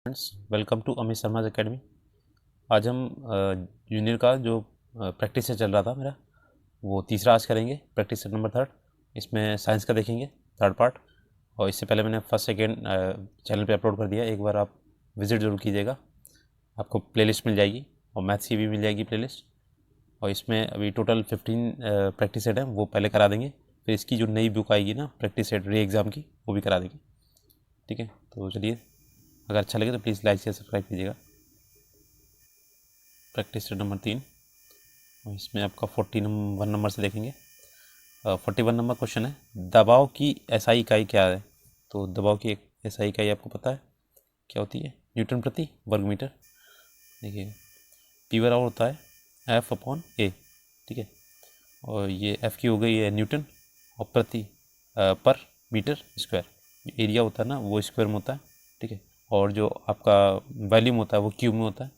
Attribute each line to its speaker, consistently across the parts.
Speaker 1: Friends, welcome to Amit Sharma academy. आज हम junior का जो प्रैक्टिस से चल रहा था मेरा, वो तीसरा आज करेंगे, प्रैक्टिस सेट नंबर 3। इसमें साइंस का देखेंगे 3rd पार्ट। और इससे पहले मैंने फर्स्ट सेकेंड चैनल पे अपलोड कर दिया, एक बार आप विज़िट ज़रूर कीजिएगा। आपको प्लेलिस्ट मिल जाएगी और मैथ्स की भी मिल जाएगी प्लेलिस्ट। और इसमें अभी टोटल 15 प्रैक्टिस सेट हैं, वो पहले करा देंगे। फिर इसकी जो नई बुक आएगी ना, प्रैक्टिस सेट री एग्ज़ाम की, वो भी करा देंगे। ठीक है, तो चलिए, अगर अच्छा लगे तो प्लीज़ लाइक शेयर सब्सक्राइब कीजिएगा। प्रैक्टिस सेट नंबर 3, और इसमें आपका 41 नंबर से देखेंगे। 41 नंबर क्वेश्चन है, दबाव की एसआई इकाई क्या है। तो दबाव की एक एसआई इकाई आपको पता है क्या होती है? न्यूटन प्रति वर्ग मीटर। देखिए, पी बराबर होता है F/A। ठीक है, और ये F की हो गई है न्यूटन, और प्रति पर मीटर स्क्वायर। एरिया होता है ना, वो स्क्वायर में होता है। ठीक है, और जो आपका वॉल्यूम होता है वो क्यूब में होता है।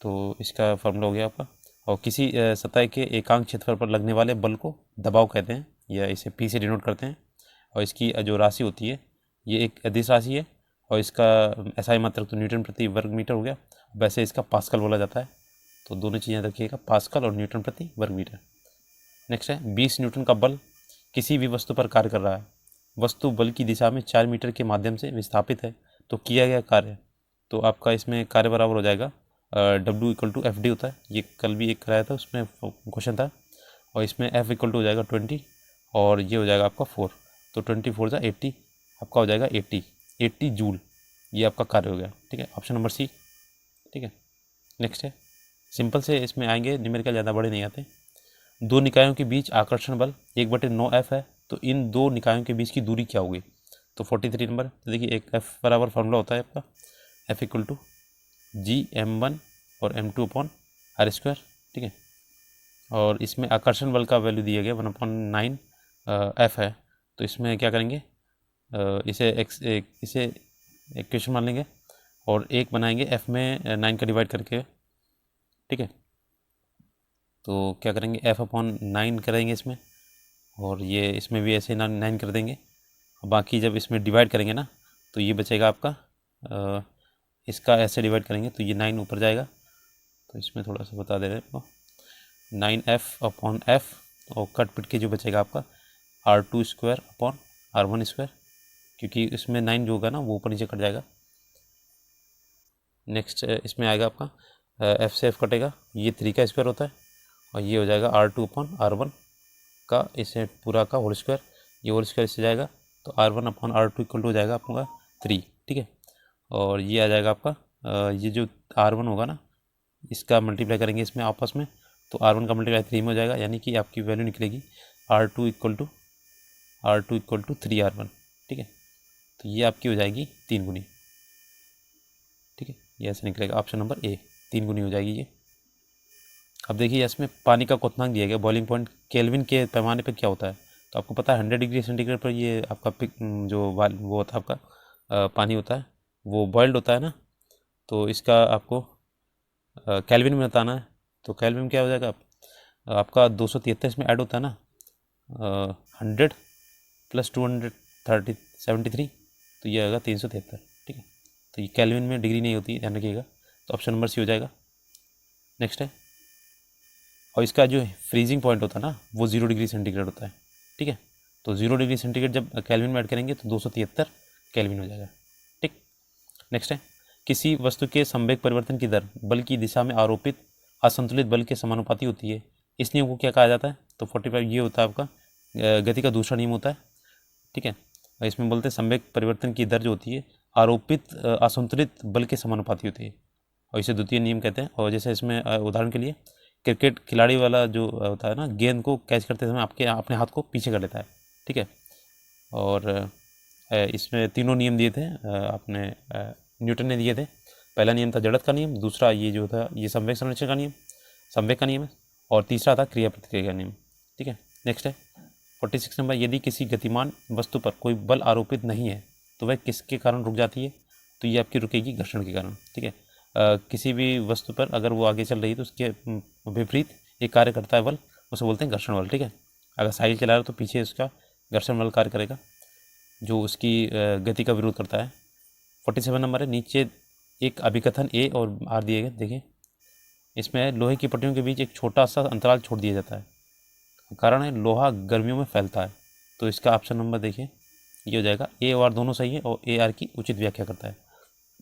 Speaker 1: तो इसका फॉर्मूला हो गया आपका। और किसी सतह के एकांक क्षेत्रफल पर लगने वाले बल को दबाव कहते हैं, या इसे पी से डिनोट करते हैं। और इसकी जो राशि होती है, ये एक अदिश राशि है, और इसका एसआई मात्रक तो न्यूटन प्रति वर्ग मीटर हो गया। वैसे इसका पास्कल बोला जाता है। तो दोनों चीज़ें रखिएगा, पास्कल और न्यूटन प्रति वर्ग मीटर। नेक्स्ट है, 20 न्यूटन का बल किसी भी वस्तु पर कार्य कर रहा है। वस्तु बल की दिशा में 4 मीटर के माध्यम से विस्थापित है। तो किया गया कार्य, तो आपका इसमें कार्य बराबर हो जाएगा W = FD होता है। ये कल भी एक कराया था, उसमें क्वेश्चन था। और इसमें F = हो जाएगा 20, और ये हो जाएगा आपका 4। तो 24 × 80 आपका हो जाएगा 80 जूल। ये आपका कार्य हो गया। ठीक है, ऑप्शन नंबर सी। ठीक है, नेक्स्ट है, सिंपल से इसमें आएंगे, न्यूमेरिकल ज़्यादा बड़े नहीं आते। दो निकायों के बीच आकर्षण बल 1/9F है। तो इन दो निकायों के बीच की दूरी क्या होगी? तो 43 नंबर। तो देखिए, एक F बराबर फॉर्मूला होता है आपका, F = G m1 और m2/r²। ठीक है, और इसमें आकर्षण बल का वैल्यू दिया गया 1/9 F है। तो इसमें क्या करेंगे, इसे इक्वेशन मान लेंगे और एक बनाएंगे F में 9 का डिवाइड करके। ठीक है, तो क्या करेंगे, F/9 करेंगे इसमें, और ये इसमें भी ऐसे 9 कर देंगे। बाकी जब इसमें डिवाइड करेंगे ना, तो ये बचेगा आपका, इसका ऐसे डिवाइड करेंगे तो ये 9 ऊपर जाएगा। तो इसमें थोड़ा सा बता दे रहे हैं आपको, 9F/F, और कट पिट के जो बचेगा आपका R2²/R1², क्योंकि इसमें 9 जो होगा ना, वो ऊपर नीचे कट जाएगा। नेक्स्ट इसमें आएगा आपका F से F कटेगा, ये 3 का स्क्वायर होता है, और ये हो जाएगा R2/R1 का, इसे पूरा का होल स्क्वायर। ये होल स्क्वायर इससे जाएगा, तो R1/R2 = हो जाएगा आपका 3। ठीक है, और ये आ जाएगा आपका ये जो R1 होगा ना, इसका मल्टीप्लाई करेंगे इसमें आपस में, तो R1 का मल्टीप्लाई 3 में हो जाएगा, यानी कि आपकी वैल्यू निकलेगी R2 = 3R1। ठीक है, तो ये आपकी हो जाएगी 3 गुनी। ठीक है, ये ऐसे निकलेगा, ऑप्शन नंबर ए, 3 गुनी हो जाएगी ये। अब देखिए, इसमें पानी का क्वथनांक दिया गया, बॉइलिंग पॉइंट केल्विन के पैमाने पर क्या होता है। तो आपको पता है 100 डिग्री सेंटीग्रेड पर ये आपका जो वो होता है आपका पानी होता है, वो बॉइल्ड होता है ना। तो इसका आपको केल्विन में बताना है। तो केल्विन क्या हो जाएगा, आपका 273 इसमें ऐड होता है ना, 100 + 273, तो ये आएगा 373। ठीक है, तो ये केल्विन में डिग्री नहीं होती, ध्यान रखिएगा। तो ऑप्शन नंबर सी हो जाएगा। नेक्स्ट है, और इसका जो फ्रीजिंग पॉइंट होता है ना, वो 0 डिग्री सेंटीग्रेड होता है। ठीक है, तो 0 डिग्री सेंटीग्रेड जब केल्विन में ऐड करेंगे तो 273 केल्विन हो जाएगा। ठीक, नेक्स्ट है, किसी वस्तु के संवेग परिवर्तन की दर बल की दिशा में आरोपित असंतुलित बल के समानुपाती होती है। इस नियम को क्या कहा जाता है? तो 45 ये होता है आपका गति का दूसरा नियम होता है। ठीक है, और इसमें बोलते हैं संवेग परिवर्तन की दर जो होती है आरोपित असंतुलित बल के समानुपाती होती है, और इसे द्वितीय नियम कहते हैं। और जैसे इसमें उदाहरण के लिए, क्रिकेट खिलाड़ी वाला जो होता है ना, गेंद को कैच करते समय आपके अपने हाथ को पीछे कर लेता है। ठीक है, और इसमें तीनों नियम दिए थे आपने न्यूटन ने दिए थे। पहला नियम था जड़त्व का नियम, दूसरा ये जो था ये संवेग संरक्षण का नियम, संवेग का नियम है, और तीसरा था क्रिया प्रतिक्रिया का नियम। ठीक है, नेक्स्ट है 46 नंबर, यदि किसी गतिमान वस्तु पर कोई बल आरोपित नहीं है तो वह किसके कारण रुक जाती है? तो ये आपकी रुकेगी घर्षण के कारण। ठीक है, किसी भी वस्तु पर अगर वो आगे चल रही है तो उसके विपरीत एक कार्य करता है बल, उसे बोलते हैं घर्षण बल। ठीक है, अगर साइकिल चला रहा है तो पीछे उसका घर्षण बल कार्य करेगा, जो उसकी गति का विरोध करता है। 47 नंबर है, नीचे एक अभिकथन ए और आर दिए गए, देखिए इसमें लोहे की पट्टियों के बीच एक छोटा सा अंतराल छोड़ दिया जाता है, कारण है लोहा गर्मियों में फैलता है। तो इसका ऑप्शन नंबर देखिए ये हो जाएगा, ए और आर दोनों सही है और ए आर की उचित व्याख्या करता है।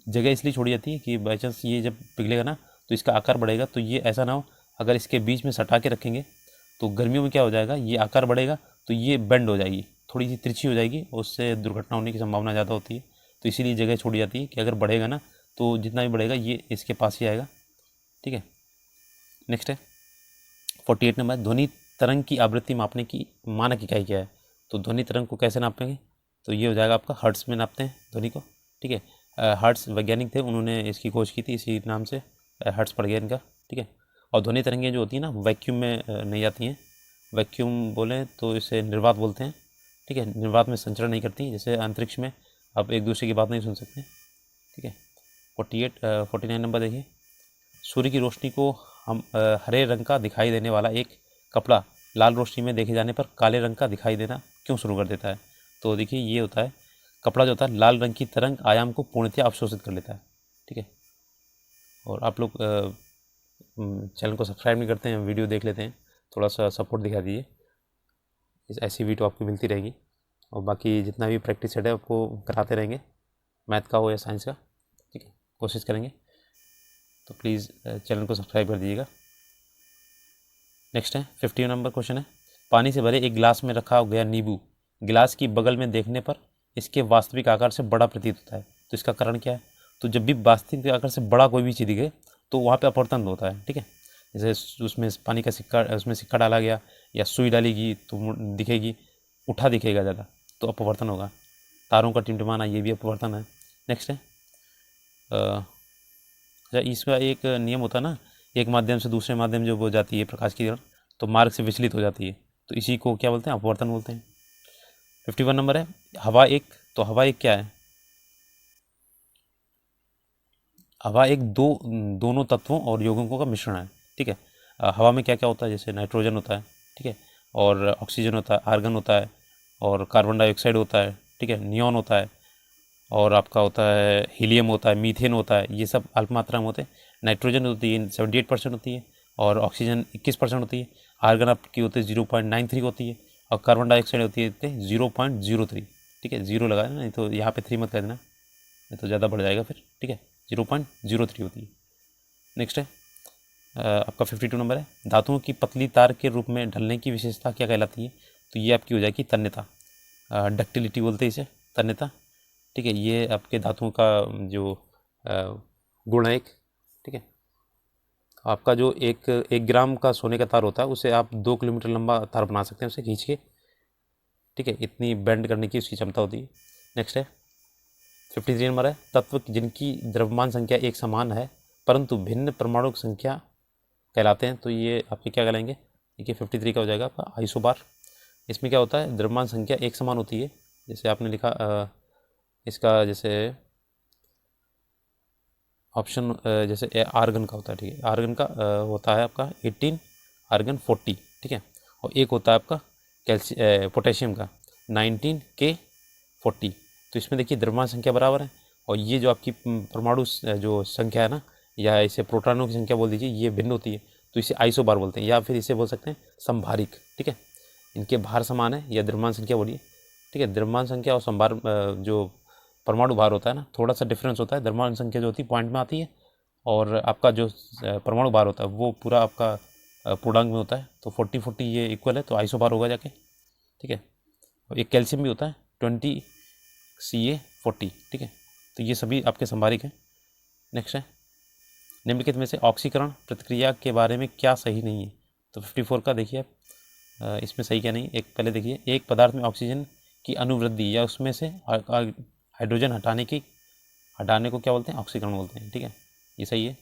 Speaker 1: जगह इसलिए छोड़ी जाती है कि बाई चांस ये जब पिघलेगा ना तो इसका आकार बढ़ेगा, तो ये ऐसा ना हो अगर इसके बीच में सटा के रखेंगे तो गर्मियों में क्या हो जाएगा, ये आकार बढ़ेगा तो ये बेंड हो जाएगी, थोड़ी सी तिरछी हो जाएगी और उससे दुर्घटना होने की संभावना ज़्यादा होती है। तो इसीलिए जगह छोड़ी जाती है कि अगर बढ़ेगा ना तो जितना भी बढ़ेगा ये इसके पास ही आएगा, ठीक है। नेक्स्ट है 48 नंबर, ध्वनि तरंग की आवृत्ति मापने की मानक इकाई क्या है। तो ध्वनि तरंग को कैसे नापेंगे, तो ये हो जाएगा आपका हर्ट्स में नापते हैं ध्वनि को, ठीक है। हर्ट्स वैज्ञानिक थे, उन्होंने इसकी खोज की थी, इसी नाम से हर्ट्स पड़ गया इनका, ठीक है। और ध्वनि तरंगें जो होती हैं ना वैक्यूम में नहीं आती हैं, वैक्यूम बोलें तो इसे निर्वात बोलते हैं, ठीक है। निर्वात में संचरण नहीं करती, जैसे अंतरिक्ष में आप एक दूसरे की बात नहीं सुन सकते, ठीक है। 49 नंबर देखिए, सूर्य की रोशनी को हम हरे रंग का दिखाई देने वाला एक कपड़ा लाल रोशनी में देखे जाने पर काले रंग का दिखाई देना क्यों शुरू कर देता है। तो देखिए ये होता है, कपड़ा जो होता है लाल रंग की तरंग आयाम को पूर्णतया अवशोषित कर लेता है, ठीक है। और आप लोग चैनल को सब्सक्राइब नहीं करते हैं, वीडियो देख लेते हैं, थोड़ा सा सपोर्ट दिखा दीजिए, इस ऐसी वीडियो आपको मिलती रहेगी। और बाकी जितना भी प्रैक्टिस सेट है आपको कराते रहेंगे, मैथ का हो या साइंस का, ठीक है, कोशिश करेंगे। तो प्लीज़ चैनल को सब्सक्राइब कर दीजिएगा। नेक्स्ट है 50 नंबर क्वेश्चन है, पानी से भरे एक गिलास में रखा गया नींबू गिलास की बगल में देखने पर इसके वास्तविक आकार से बड़ा प्रतीत होता है। तो इसका कारण क्या है, तो जब भी वास्तविक आकार से बड़ा कोई भी चीज़ दिखे तो वहाँ पे अपवर्तन होता है, ठीक है। जैसे उसमें पानी का सिक्का, उसमें सिक्का डाला गया या सुई डाली गई तो दिखेगी, उठा दिखेगा ज़्यादा, तो अपवर्तन होगा। तारों का टिमटिमाना, ये भी अपवर्तन है। नेक्स्ट है इसका एक नियम होता है ना, एक माध्यम से दूसरे माध्यम जो वो जाती है प्रकाश की किरण, तो मार्ग से विचलित हो जाती है, तो इसी को क्या बोलते हैं, अपवर्तन बोलते हैं। 51 नंबर है हवा एक, तो हवा एक क्या है, हवा एक दोनों तत्वों और यौगिकों का मिश्रण है, ठीक है। हवा में क्या क्या होता है, जैसे नाइट्रोजन होता है, ठीक है, और ऑक्सीजन होता है, आर्गन होता है, और कार्बन डाइऑक्साइड होता है, ठीक है, नियॉन होता है, और आपका होता है हीलियम होता है, मीथेन होता है, ये सब अल्प मात्रा में होते हैं। नाइट्रोजन होती है 78% होती है, और ऑक्सीजन 21% होती है, आर्गन आपकी होती है 0.93 होती है, और कार्बन डाइऑक्साइड होती है 0.03, ठीक है। जीरो लगाया ना, नहीं तो यहाँ पे 3 मत कर देना, नहीं तो ज़्यादा बढ़ जाएगा फिर, ठीक है। 0.03 होती है। नेक्स्ट है आपका 52 नंबर है, धातुओं की पतली तार के रूप में ढलने की विशेषता क्या कहलाती है। तो ये आपकी हो जाएगी तन्यता, डक्टिलिटी बोलते हैं इसे, तन्यता, ठीक है। ये आपके धातुओं का जो गुण है एक, ठीक है। आपका जो एक ग्राम का सोने का तार होता है उसे आप 2 किलोमीटर लंबा तार बना सकते हैं उसे खींच के, ठीक है, इतनी बेंड करने की उसकी क्षमता होती है। नेक्स्ट है 53 नंबर है, तत्व जिनकी द्रव्यमान संख्या एक समान है परंतु भिन्न परमाणु संख्या कहलाते हैं। तो ये आपके क्या कहलाएंगे, देखिए 53 का हो जाएगा आपका आइसोबार। इसमें क्या होता है, द्रव्यमान संख्या एक समान होती है, जैसे आपने लिखा इसका जैसे ऑप्शन जैसे आर्गन का होता है, ठीक है, आर्गन का होता है आपका 18, आर्गन 40, ठीक है, और एक होता है आपका पोटेशियम का 19 के 40। तो इसमें देखिए द्रव्यमान संख्या बराबर है, और ये जो आपकी परमाणु जो संख्या है ना, या इसे प्रोटॉनों की संख्या बोल दीजिए, ये भिन्न होती है, तो इसे आइसोबार बोलते हैं, या फिर इसे बोल सकते हैं संभारिक, ठीक है। इनके भार समान है या द्रव्यमान संख्या बोलिए, ठीक है। द्रव्यमान संख्या और संभार जो परमाणु भार होता है ना, थोड़ा सा डिफरेंस होता है, द्रव्यमान संख्या जो होती है पॉइंट में आती है, और आपका जो परमाणु भार होता है वो पूरा आपका पूर्णांक में होता है। तो 40-40 ये इक्वल है, तो आइसोबार होगा जाके, ठीक है। और एक कैल्शियम भी होता है 20Ca40, ठीक है। तो ये सभी आपके संभारिक हैं। नेक्स्ट है निम्नलिखित में से ऑक्सीकरण प्रतिक्रिया के बारे में क्या सही नहीं है। तो 54 का देखिए आप, इसमें सही क्या नहीं, एक पहले देखिए, एक पदार्थ में ऑक्सीजन की अनुवृद्धि या उसमें से हाइड्रोजन हटाने को क्या बोलते हैं, ऑक्सीकरण बोलते हैं, ठीक है। ये सही है,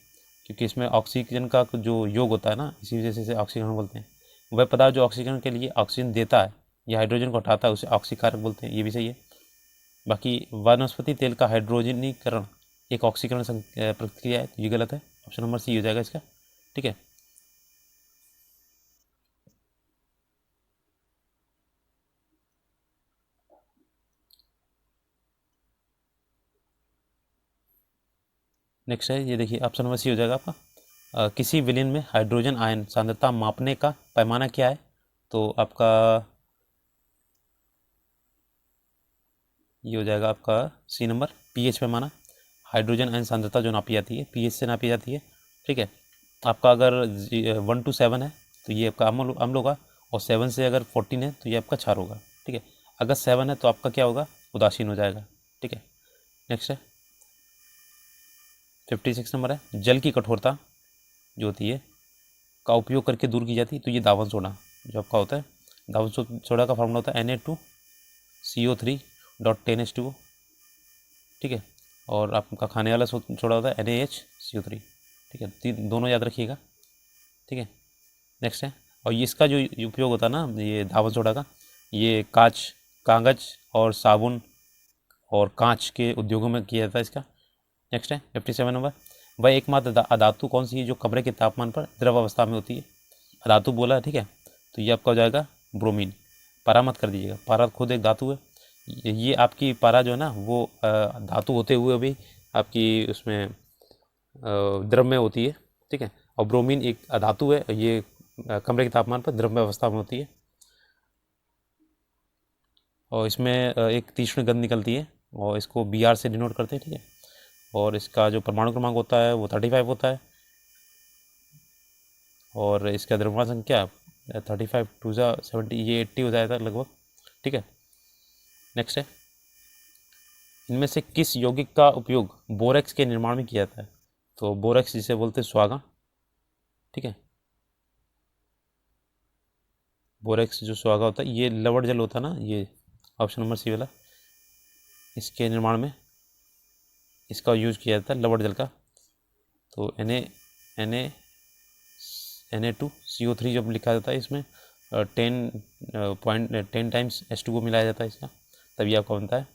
Speaker 1: क्योंकि इसमें ऑक्सीजन का जो योग होता है ना, इसी वजह से इसे ऑक्सीकरण बोलते हैं। वह पदार्थ जो ऑक्सीजन के लिए ऑक्सीजन देता है या हाइड्रोजन को हटाता है उसे ऑक्सीकारक बोलते हैं, ये भी सही है। बाकी वनस्पति तेल का हाइड्रोजनीकरण एक ऑक्सीकरण प्रक्रिया है, तो ये गलत है, ऑप्शन नंबर सी हो जाएगा इसका, ठीक है। नेक्स्ट है, ये देखिए ऑप्शन नंबर सी हो जाएगा आपका। किसी विलयन में हाइड्रोजन आयन सांद्रता मापने का पैमाना क्या है? तो आपका ये हो जाएगा आपका सी नंबर, पीएच पैमाना। हाइड्रोजन आयन सांद्रता जो नापी जाती है पीएच से नापी जाती है, ठीक है। आपका अगर 1 to 7 है तो ये आपका अम्ल होगा, और 7 से अगर 14 है तो ये आपका क्षार होगा, ठीक है। अगर 7 है तो आपका क्या होगा? उदासीन हो जाएगा, ठीक है। नेक्स्ट है 56 नंबर है, जल की कठोरता जो होती है का उपयोग करके दूर की जाती है, तो ये दावन सोडा जो आपका होता है, दावन सोडा का फार्मूला होता है Na2CO3.10H2O, ठीक है। और आपका खाने वाला सोडा होता है NaHCO3, ठीक है। दोनों याद रखिएगा, ठीक है। नेक्स्ट है, और ये इसका जो उपयोग होता है ना ये दावन सोडा का, ये कागज और साबुन और कांच के उद्योगों में किया जाता है इसका। नेक्स्ट है 57 नंबर, वह एकमात्र अधातु कौन सी है जो कमरे के तापमान पर द्रव अवस्था में होती है? अधातु बोला है, ठीक है। तो ये आपका हो जाएगा ब्रोमीन। पारा मत कर दीजिएगा, पारा खुद एक धातु है। ये आपकी पारा जो है ना वो धातु होते हुए भी आपकी उसमें द्रव में होती है, ठीक है। और ब्रोमीन एक अधातु है, ये कमरे के तापमान पर द्रव्य अवस्था में होती है, और इसमें एक तीक्ष्ण गंध निकलती है, और इसको Br से डिनोट करते हैं, ठीक है। और इसका जो परमाणु क्रमांक होता है वो 35 होता है, और इसका द्रव्यमान संख्या 35 2 70, ये 80 हो जाता है लगभग, ठीक है। नेक्स्ट है, इनमें से किस यौगिक का उपयोग बोरेक्स के निर्माण में किया जाता है? तो बोरेक्स जिसे बोलते हैं स्वागा, ठीक है। बोरेक्स जो स्वागा होता है ये लवण जल होता है ना, ये ऑप्शन नंबर सी वाला, इसके निर्माण में इसका यूज किया जाता है लवण जल का। तो Na2CO3 जब लिखा जाता है इसमें 10 टाइम्स H2O मिलाया जाता है इसका, तभी आपका बनता है,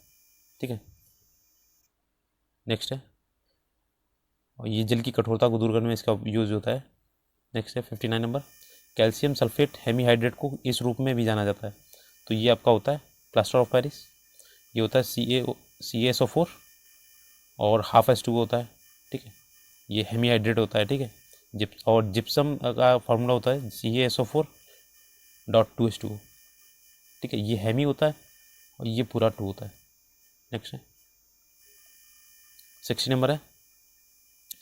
Speaker 1: ठीक है। नेक्स्ट है, और ये जल की कठोरता को दूर करने में इसका यूज होता है। नेक्स्ट है 59 नंबर, कैल्शियम सल्फेट हेमीहाइड्रेट को इस रूप में भी जाना जाता है, तो ये आपका होता है प्लास्टर ऑफ पेरिस। ये होता है CaSO4 और हाफ H2O होता है, ठीक है। ये हेमीहाइड्रेट होता है, ठीक है। और जिप्सम का फार्मूला होता है CaSO4.2H2O, ठीक है। ये हेमी होता है और ये पूरा 2 होता है। नेक्स्ट है 60 नंबर है,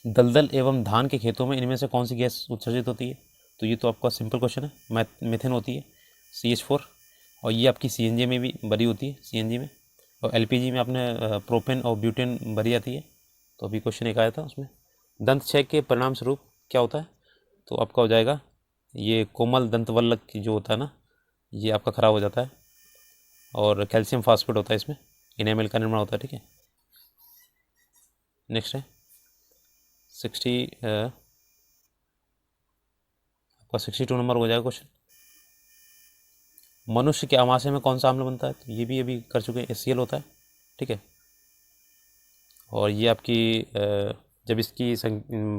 Speaker 1: दलदल एवं धान के खेतों में इनमें से कौन सी गैस उत्सर्जित होती है? तो ये तो आपका सिंपल क्वेश्चन है, मेथेन होती है CH4, और ये आपकी CNG में भी भरी होती है, CNG में, और LPG में आपने प्रोपेन और ब्यूटेन भरी जाती है। तो अभी क्वेश्चन एक आया था उसमें, दंत क्षय के परिणाम स्वरूप क्या होता है? तो आपका हो जाएगा ये कोमल दंतवल्लक की जो होता है ना ये आपका ख़राब हो जाता है, और कैल्शियम फास्फेट होता है इसमें, इनेमल का निर्माण होता है, ठीक है। नेक्स्ट है 62 नंबर हो जाएगा क्वेश्चन, मनुष्य के आमाशय में कौन सा अम्ल बनता है? तो ये भी अभी कर चुके हैं, HCl होता है, ठीक है। और ये आपकी जब इसकी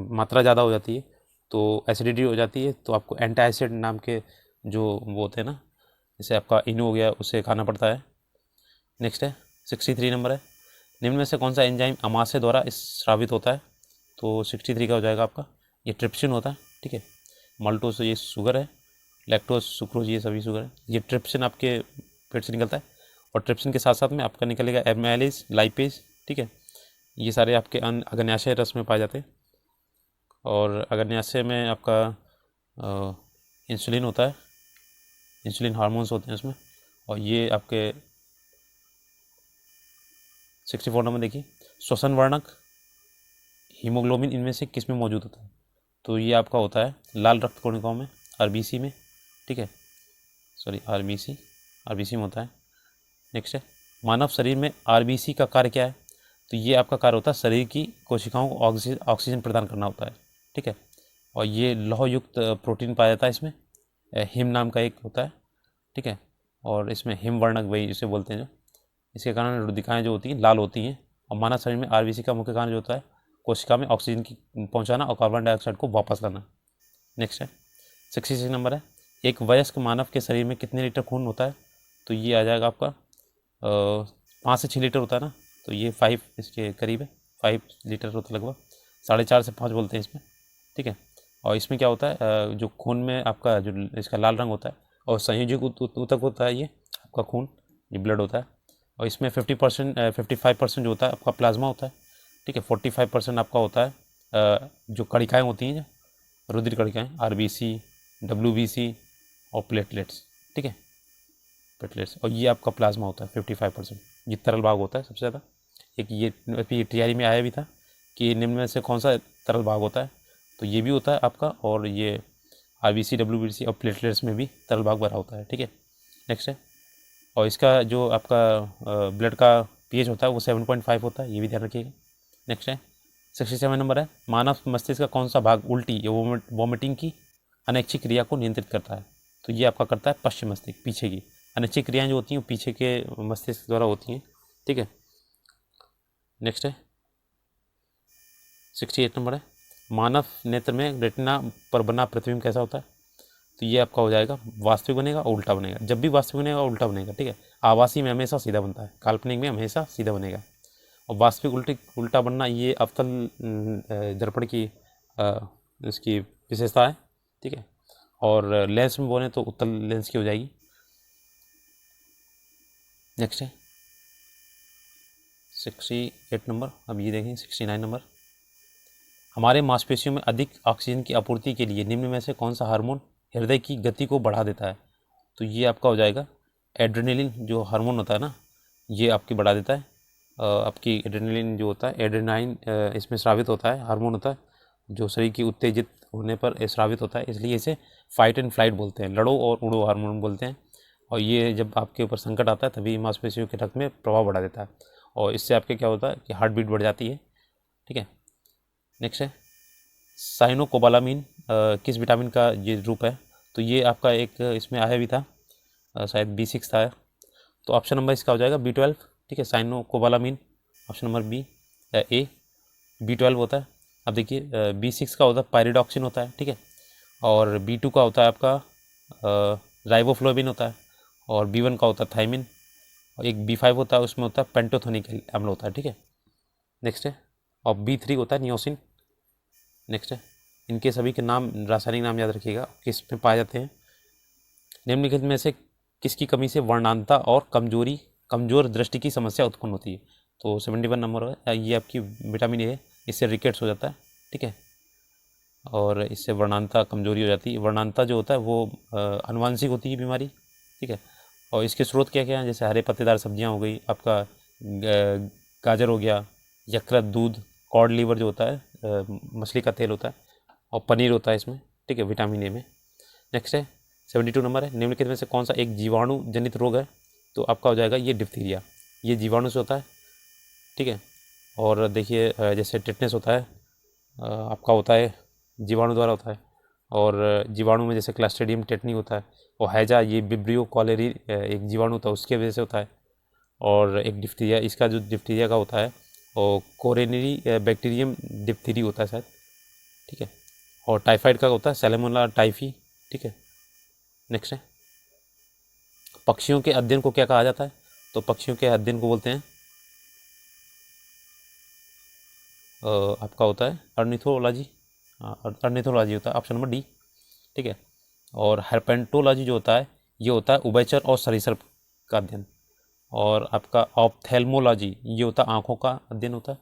Speaker 1: मात्रा ज़्यादा हो जाती है तो एसिडिटी हो जाती है, तो आपको एंटासिड नाम के जो वो होते हैं ना, जैसे आपका इनो हो गया, उसे खाना पड़ता है। नेक्स्ट है 63 नंबर है, निम्न में से कौन सा एंजाइम आमाशय द्वारा स्रावित होता है? तो 63 का हो जाएगा आपका ये ट्रिप्सिन होता है, ठीक है। माल्टोस ये शुगर है, लैक्टोज सुक्रोज ये सभी शुगर है। ये ट्रिप्सिन आपके पेट से निकलता है, और ट्रिप्सिन के साथ साथ में आपका निकलेगा एमाइलेज, लाइपेज, ठीक है। ये सारे आपके अग्न्याशय रस में पाए जाते हैं, और अग्न्याशय में आपका इंसुलिन होता है, इंसुलिन हार्मोन्स होते हैं इसमें। और ये आपके 64 नंबर देखिए, श्वसन वर्णक हीमोग्लोबिन इनमें से किस में मौजूद होता है? तो ये आपका होता है लाल रक्त कोशिकाओं में, RBC में, ठीक है। सॉरी RBC में होता है। नेक्स्ट है, मानव शरीर में RBC का कार्य क्या है? तो ये आपका कार्य होता है शरीर की कोशिकाओं को ऑक्सीजन प्रदान करना होता है, ठीक है। और ये लौह युक्त प्रोटीन पाया जाता है इसमें, हिम नाम का एक होता है, ठीक है। और इसमें हिम वर्णक वही जिसे बोलते हैं, जो इसके कारण रुधिकाएँ जो होती हैं लाल होती हैं। और मानव शरीर में RBC का मुख्य कारण जो होता है कोशिका में ऑक्सीजन की पहुँचाना और कार्बन डाइऑक्साइड को वापस लाना। नेक्स्ट है 66 नंबर है, एक वयस्क मानव के शरीर में कितने लीटर खून होता है? तो ये आ जाएगा आपका 5 से 6 लीटर होता है ना, तो ये 5 इसके करीब है, 5 लीटर होता है लगभग। 4.5 से 5 बोलते हैं इसमें, ठीक है। और इसमें क्या होता है, जो खून में आपका जो इसका लाल रंग होता है और संयोजक ऊतक होता है, ये आपका खून, ये ब्लड होता है। और इसमें 55% जो होता है आपका प्लाज्मा होता है, ठीक है। 45% आपका होता है जो कणिकाएँ होती हैं, रुधिर कणिकाएँ, RBC, WBC और प्लेटलेट्स, ठीक है, प्लेटलेट्स। और ये आपका प्लाज्मा होता है 55%, ये तरल भाग होता है सबसे ज़्यादा। एक ये TRE में आया भी था कि निम्न में से कौन सा तरल भाग होता है, तो ये भी होता है आपका, और ये RBC, WBC और प्लेटलेट्स में भी तरल भाग भरा होता है, ठीक है। नेक्स्ट है, और इसका जो आपका ब्लड का pH होता है वो 7.5 होता है, ये भी ध्यान रखिएगा। नेक्स्ट है 67 नंबर है, मानव मस्तिष्क का कौन सा भाग उल्टी या वॉमिटिंग की अनैच्छिक क्रिया को नियंत्रित करता है, तो ये आपका करता है पश्चिम मस्तिष्क, पीछे की अनैच्छिक क्रियाएं जो होती हैं वो पीछे के मस्तिष्क द्वारा होती हैं, ठीक है। नेक्स्ट है 68 नंबर है, मानव नेत्र में रेटिना पर बना प्रतिबिंब कैसा होता है, तो ये आपका हो जाएगा वास्तविक बनेगा और उल्टा बनेगा। जब भी वास्तविक बनेगा उल्टा बनेगा, ठीक है। आभासी में हमेशा सीधा बनता है, काल्पनिक में हमेशा सीधा बनेगा। और वास्तविक उल्टा बनना ये अवतल दर्पण की इसकी विशेषता है, ठीक है। और लेंस में बोले तो उत्तल लेंस की हो जाएगी। नेक्स्ट है 68 नंबर। अब ये देखें 69 नंबर, हमारे मांसपेशियों में अधिक ऑक्सीजन की आपूर्ति के लिए निम्न में से कौन सा हार्मोन हृदय की गति को बढ़ा देता है, तो ये आपका हो जाएगा एड्रेनलिन, जो हार्मोन होता है ना, ये आपकी बढ़ा देता है। आपकी एड्रेनलिन जो होता है, एड्रेनाइन इसमें स्रावित होता है, हार्मोन होता है जो शरीर की उत्तेजित होने पर स्रावित होता है, इसलिए इसे फाइट एंड फ्लाइट बोलते हैं, लड़ो और उड़ो हार्मोन बोलते हैं। और ये जब आपके ऊपर संकट आता है तभी मांसपेशियों के रक्त में प्रभाव बढ़ा देता है, और इससे आपके क्या होता है कि हार्ट बीट बढ़ जाती है, ठीक है। नेक्स्ट है साइनोकोबालामीन किस विटामिन का ये रूप है, तो ये आपका एक इसमें आया भी था, शायद B6 था, तो ऑप्शन नंबर इसका हो जाएगा B12, ठीक है। साइनोकोबालामीन ऑप्शन नंबर बी ए, B12 होता है। अब देखिए B6 का होता है पायरिडॉक्सिन होता है, ठीक है। और B2 का होता है आपका राइबोफ्लोविन होता है, और B1 का होता है थाइमिन, और एक B5 होता है, उसमें होता है पेंटोथेनिक अम्ल होता है, ठीक है। नेक्स्ट है, और B3 होता है नियोसिन। नेक्स्ट है, इनके सभी के नाम, रासायनिक नाम याद रखिएगा किस में पाए जाते हैं। निम्नलिखित में से किसकी कमी से वर्णांता और कमजोर दृष्टि की समस्या उत्पन्न होती है, तो 71 नंबर है, ये आपकी विटामिन ए है, इससे रिकेट्स हो जाता है, ठीक है। और इससे वर्णांता कमजोरी हो जाती है। वर्णांता जो होता है वो आनुवांशिक होती है बीमारी, ठीक है। और इसके स्रोत क्या क्या हैं, जैसे हरे पत्तेदार सब्जियां हो गई, आपका गाजर हो गया, यकृत, दूध, कॉड लीवर जो होता है मछली का तेल होता है, और पनीर होता है इसमें, ठीक है, विटामिन ए में। नेक्स्ट है 72 नंबर है, निम्नलिखित में से कौन सा एक जीवाणु जनित रोग है, तो आपका हो जाएगा ये डिप्थीरिया, ये जीवाणु से होता है, ठीक है। और देखिए जैसे टिटनेस होता है आपका होता है जीवाणु द्वारा होता है, और जीवाणु में जैसे क्लस्ट्रीडियम टेटनी होता है, और हैजा ये विब्रियो कॉलेरी एक जीवाणु होता है उसके वजह से होता है। और एक डिप्थीरिया, इसका जो डिप्थीरिया का होता है और कोरोनरी बैक्टीरियम डिप्थीरी होता है शायद, ठीक है। और टाइफाइड का होता है सैलेमोनेला टाइफी, ठीक है। नेक्स्ट है पक्षियों के अध्ययन को क्या कहा जाता है, तो पक्षियों के अध्ययन को बोलते हैं आपका होता है अर्निथोलॉजी, अर्निथोलॉजी होता है ऑप्शन नंबर डी, ठीक है। और हर्पेंटोलॉजी जो होता है ये होता है उभयचर और सरीसृप का अध्ययन। और आपका ऑप्थेल्मोलॉजी ये होता है आँखों का अध्ययन होता है।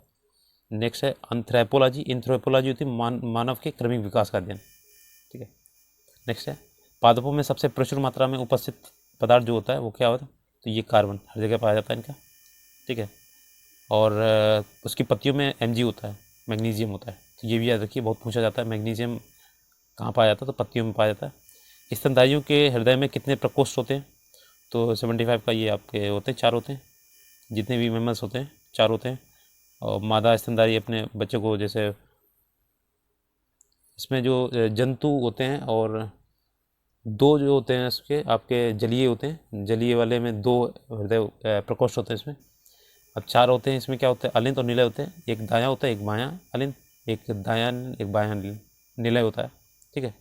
Speaker 1: नेक्स्ट है एंथ्रोपोलॉजी, एंथ्रोपोलॉजी होती है मानव के क्रमिक विकास का अध्ययन, ठीक है। नेक्स्ट है पादपों में सबसे प्रचुर मात्रा में उपस्थित पदार्थ जो होता है वो क्या होता है, तो ये कार्बन हर जगह पाया जाता है इनका, ठीक है। और उसकी पत्तियों में Mg होता है, मैग्नीशियम होता है, तो ये भी याद रखिए, बहुत पूछा जाता है मैग्नीशियम कहाँ पाया जाता है, तो पत्तियों में पाया जाता है। स्तनधारियों के हृदय में कितने प्रकोष्ठ होते हैं, तो 75 का ये आपके होते हैं 4 होते हैं, जितने भी मेमल्स होते हैं 4 होते हैं। और मादा स्तनधारी अपने बच्चों को, जैसे इसमें जो जंतु होते हैं और 2 जो होते हैं इसके आपके जलीय होते हैं, जलीय वाले में 2 हृदय प्रकोष्ठ होते हैं इसमें। अब 4 होते हैं इसमें, क्या होते हैं अलिंद और निलय होते हैं, एक दायां होता है एक बायां अलिंद, एक दायां एक बायां निलय होता है, ठीक है।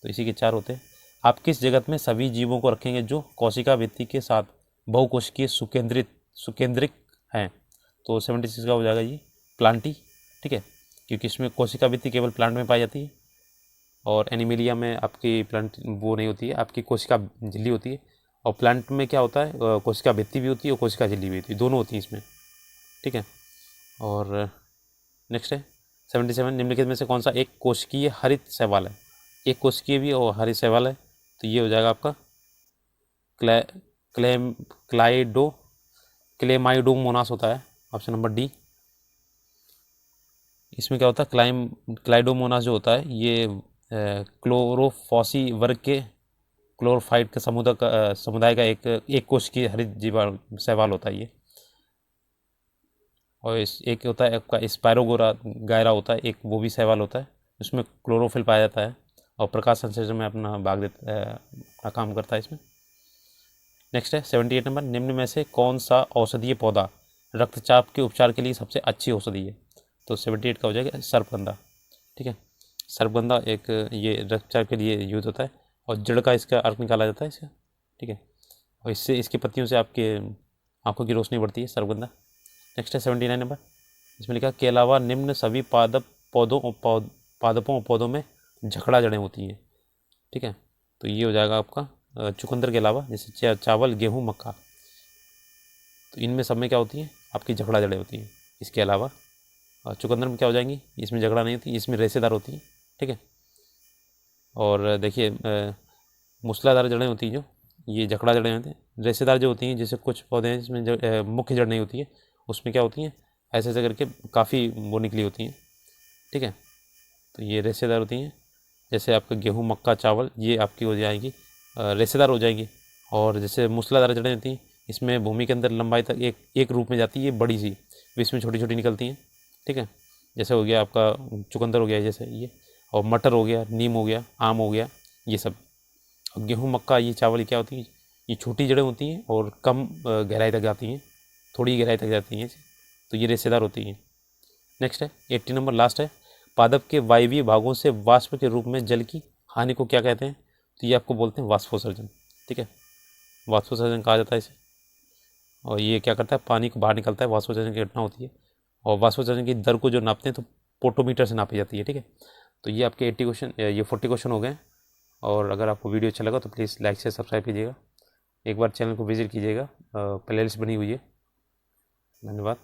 Speaker 1: तो इसी के 4 होते हैं। आप किस जगत में सभी जीवों को रखेंगे जो कोशिका भित्ति के साथ बहुकोशिकीय सुकेंद्रिक हैं, तो 76 का हो जाएगा ये प्लांटी, ठीक है। क्योंकि इसमें कोशिका भित्ति केवल प्लांट में पाई जाती है और एनिमेलिया में आपकी प्लांट वो नहीं होती है, आपकी कोशिका झिल्ली होती है। और प्लांट में क्या होता है, कोशिका भित्ति भी होती है और कोशिका झिल्ली भी होती है, दोनों होती हैं इसमें, ठीक है। और नेक्स्ट है 77, निम्नलिखित में से कौन सा एक कोशिकीय हरित शैवाल है? एक कोशिकीय भी और हरित शैवाल है, तो ये हो जाएगा आपका क्लेमाइडोमोनास होता है, ऑप्शन नंबर डी। इसमें क्या होता है, क्लाइडोमोनास जो होता है ये क्लोरोफॉसी वर्ग के क्लोरोफाइट के समुदाय का एक कोशिकीय हरित जीवाणु शैवाल होता है ये। और एक होता है आपका स्पायरोगोरा गायरा होता है, एक वो भी शैवाल होता है, उसमें क्लोरोफिल पाया जाता है और प्रकाश संश्लेषण में अपना काम करता है इसमें। नेक्स्ट है 78 नंबर, निम्न में से कौन सा औषधीय पौधा रक्तचाप के उपचार के लिए सबसे अच्छी औषधि है? तो 78 का हो जाएगा सर्पगंधा, ठीक है। सर्पगंधा एक ये रक्तचाप के लिए यूज होता है और जड़ का इसका अर्क निकाला जाता है इसका, ठीक है। और इससे इसकी पत्तियों से आपके आंखों की रोशनी बढ़ती है, सर्पगंधा। नेक्स्ट है 79 नंबर, इसमें लिखा के अलावा निम्न सभी पादपों पौधों में झकड़ा जड़ें होती हैं, ठीक है। तो ये हो जाएगा आपका चुकंदर के अलावा, जैसे चावल, गेहूँ, मक्का, तो इनमें सब में क्या होती है आपकी झकड़ा जड़ें होती हैं। इसके अलावा चुकंदर में क्या हो जाएंगी, इसमें झगड़ा नहीं होती, इसमें रेशेदार होती है, ठीक है। और देखिए मूसलाधार जड़ें होती हैं, जो ये झकड़ा जड़ें होती हैं। रेशेदार जो होती हैं, जैसे कुछ पौधे हैं जिसमें मुख्य जड़ नहीं होती है, उसमें क्या होती हैं ऐसे ऐसे करके काफ़ी वो निकली होती हैं, ठीक है। तो ये रेशेदार होती हैं, जैसे आपका गेहूँ, मक्का, चावल, ये आपकी हो जाएगी रेशेदार हो जाएंगी। और जैसे मूसलाधार जड़ें होती हैं, इसमें भूमि के अंदर लंबाई तक एक रूप में जाती है, बड़ी सी, इसमें छोटी छोटी निकलती हैं, ठीक है। जैसे हो गया आपका चुकंदर हो गया जैसे ये, और मटर हो गया, नीम हो गया, आम हो गया, ये सब। और गेहूँ, मक्का, ये चावल क्या होती है, ये छोटी जड़ें होती हैं और कम गहराई तक जाती हैं, थोड़ी गहराई तक जाती हैं, तो ये रेशेदार होती हैं। नेक्स्ट है 80 नंबर, लास्ट है, पादप के वायवीय भागों से वाष्प के रूप में जल की हानि को क्या कहते हैं? तो ये आपको बोलते हैं वाष्पोत्सर्जन, ठीक है। वाष्पोत्सर्जन कहा जाता है इसे। और ये क्या करता है, पानी को बाहर निकलता है, वाष्पोत्सर्जन की घटना होती है। और वाष्पोत्सर्जन की दर को जो नापते हैं तो पोटोमीटर से नापी जाती है, ठीक है। तो ये आपके 80 क्वेश्चन, ये 40 क्वेश्चन हो गए। और अगर आपको वीडियो अच्छा लगा तो प्लीज़ लाइक से सब्सक्राइब कीजिएगा, एक बार चैनल को विजिट कीजिएगा, प्लेलिस्ट बनी हुई है। धन्यवाद।